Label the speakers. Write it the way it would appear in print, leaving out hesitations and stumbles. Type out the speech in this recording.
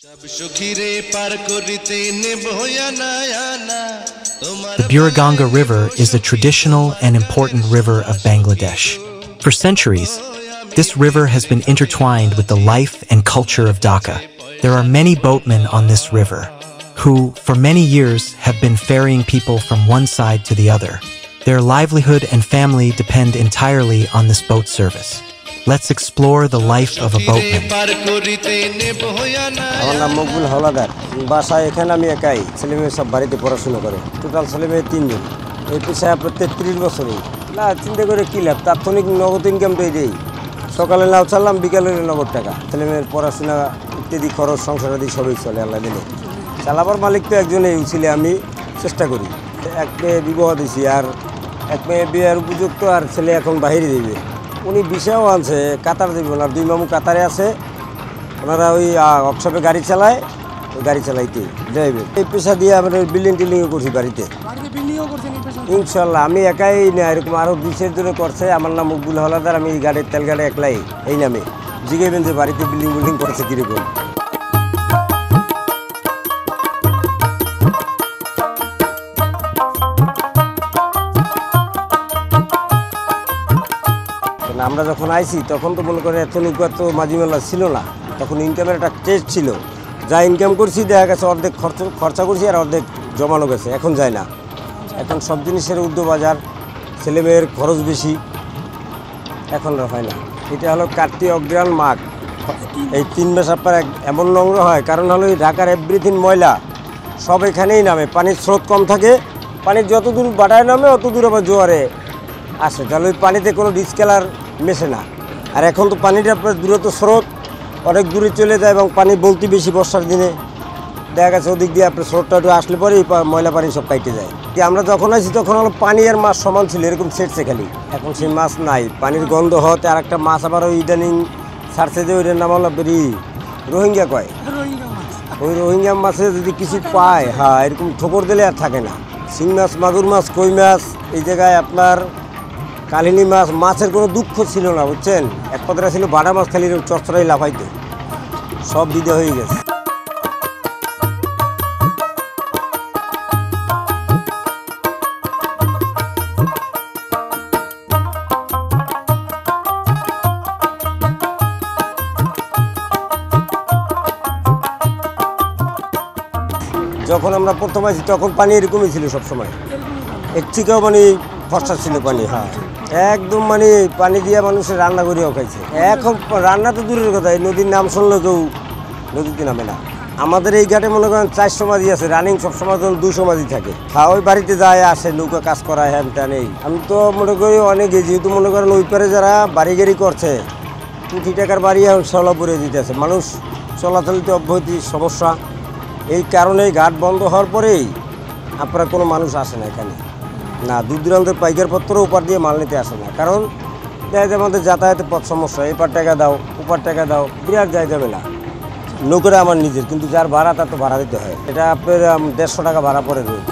Speaker 1: The Buriganga River is a traditional and important river of Bangladesh. For centuries, this river has been intertwined with the life and culture of Dhaka. There are many boatmen on this river, who, for many years, have been ferrying people from one side to the other. Their livelihood and family depend entirely on this boat service. Let's explore the life of a boatman.
Speaker 2: আমার নাম মকবুল হাওলাদার। বাসায় এখানে আমি একাই, ছেলেমেয়ে সব বাড়িতে পড়াশোনা করে। টোটাল ছেলেমেয়ে 3 জন। এই পেশায় আপনার 33 বছরই। না চিন্তা করে কি লাভ, তাৎক্ষণিক নগদ ইনকাম তো এটাই। সকালে নাও চাললাম, বিকালে নগদ টাকা। ছেলেমেয়ের পড়াশোনা ইত্যাদি খরচ সংসারাদি সবই চলে আল্লাহ দিলে। চালাবার মালিক তো একজনই ছিল, আমি চেষ্টা করি। এক মেয়ে বিবাহ দিছি, আর এক মেয়ে বিয়ের উপযুক্ত, আর ছেলে এখন বাইরে দিবে। উনি বিষয়ও আনছে, কাতার দেবে না, 2 মামু কাতারে আছে। ওনারা ওই ওয়ার্কশপে গাড়ি চালায়, ওই গাড়ি চালাইতে ড্রাইভার। এই পেশা দিয়ে আমরা বিল্ডিং টিল্ডিংও করছি বাড়িতে। ইনশাল্লাহ আমি একাই না, এরকম আরও 20 জনে করছে। আমার নাম মকবুল হাওলাদার, আমি এই গাড়ির তেল গাড়ি একলাই এই নামে জিগাইবেন যে বাড়িতে বিল্ডিং করছে কীরকম। আমরা যখন আইছি তখন তো মনে করেন এত নৌকা তো মাঝিমেলা ছিল না, তখন ইনকামের একটা টেস্ট ছিল। যা ইনকাম করছি দেখা গেছে অর্ধেক খরচা করছি আর অর্ধেক জমানো গেছে, এখন যায় না। এখন সব জিনিসের বাজার, ছেলেমেয়ের খরচ বেশি, এখন আর হয় না। এটা হলো কার্তিক, অগ্রহায়ণ, মাঘ, এই 3 মাস আপনার এমন নোংরা হয়, কারণ হলো এই ঢাকার এভরিথিং ময়লা সব এখানেই নামে। পানির স্রোত কম থাকে, পানির যত দূর বাড়ায় নামে অত দূর আবার জোয়ারে আসে, তাহলে ওই পানিতে কোনো ডিসকালার মেশে না। আর এখন তো পানিটা আপনার দূরত্ব স্রোত অনেক দূরে চলে যায়, এবং পানি বলতে বেশি বর্ষার দিনে দেখা গেছে ওদিক দিয়ে আপনার স্রোতটা একটু আসলে পরে ময়লা পানি সব কাইটে যায়। আমরা যখন আসি তখন হলো পানি আর মাছ সমান ছিল, এরকম ছেড়ছে খালি। এখন সেই মাছ নাই, পানির গন্ধ হতে। আর একটা মাছ আবার ওই ইদানিং ছাড়ছে যে ওইটার নাম হলো রোহিঙ্গা কয়। ওই রোহিঙ্গা মাছে যদি কিছু পায়, হ্যাঁ এরকম ঠোকর দিলে আর থাকে না। শিং মাছ, মাগুর মাছ, কই মাছ, এই জায়গায় আপনার কালিনী মাছ, মাছের কোনো দুঃখ ছিল না, বুঝছেন। এক কথাটা ছিল বাটা মাছ খালি চরচরাই লাফাইতো, সব বিদে হয়ে গেছে। যখন আমরা প্রথম আসি তখন পানি এরকমই ছিল সবসময়, এর থেকেও মানে ফসা ছিল পানি। হ্যাঁ একদম মানে পানি দিয়ে মানুষের রান্না করেও খাইছে। এখন রান্না তো দূরের কথা, এই নদীর নাম শুনলে কেউ নদীতে নামে না। আমাদের এই ঘাটে মনে করেন 400 মাঝি আছে, রানিং সবসময় যখন 200 মাঝি থাকে। হ্যাঁ ওই বাড়িতে যায় আসে, নৌকা কাজ করায়, হ্যান ত্যান। এই আমি তো মনে করি অনেকে, যেহেতু মনে করেন ওই পারে যারা বাড়ি গাড়ি করছে, কোটি টাকার বাড়ি এখন সলাপুরে দিতেছে, মানুষ চলাচলিতে অব্যাহতি সমস্যা। এই কারণে ঘাট বন্ধ হওয়ার পরেই আপনার কোনো মানুষ আসে না এখানে, না দূর দূরান্তের পাইকার পত্র ওপার দিয়ে মাল নিতে আসে না। কারণ দেখা যায় আমাদের যাতায়াতের পথ সমস্যা, এপার টাকা দাও ওপার টাকা দাও, বিরাট যায় যাবে না। নৌকাটা আমার নিজের, কিন্তু যার ভাড়া তার তো ভাড়া দিতে হয়। এটা আপনার 150 টাকা ভাড়া পড়ে রয়েছে।